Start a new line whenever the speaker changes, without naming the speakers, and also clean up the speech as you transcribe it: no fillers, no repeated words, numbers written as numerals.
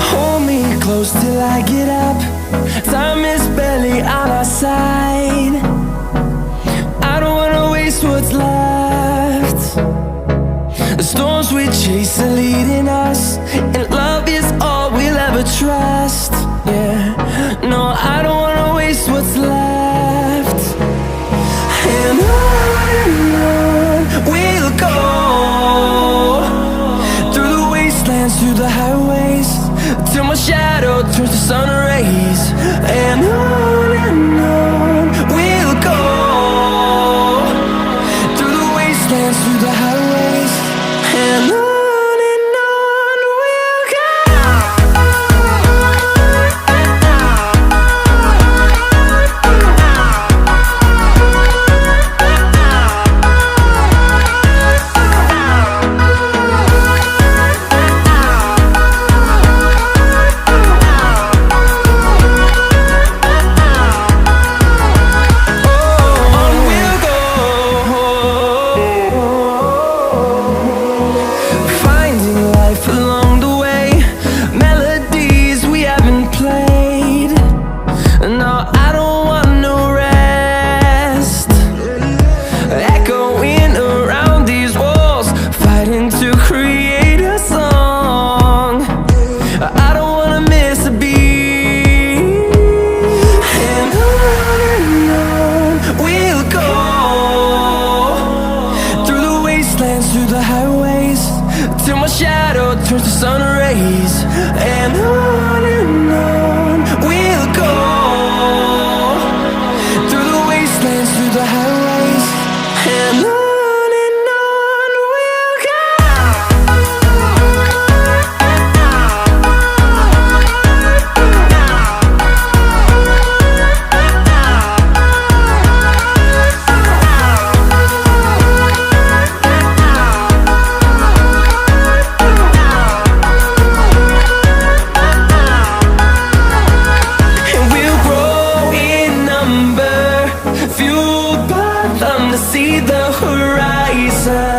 Hold me close till I get up. Time is barely on our side. I don't wanna waste what's left. The storms we chase are leading us, and love is all we'll ever trust. Yeah, no, I don't wanna waste what's left. And on we'll go, through the wastelands, through the highways, till my shadow turns to sun rays. And on we'll go, through the wastelands, through the highways, and on we'll go. Through the highways, till my shadow turns to sun rays. And on we'll go, through the wastelands, through the highways, and on we'll go. Fueled by them to see the horizon.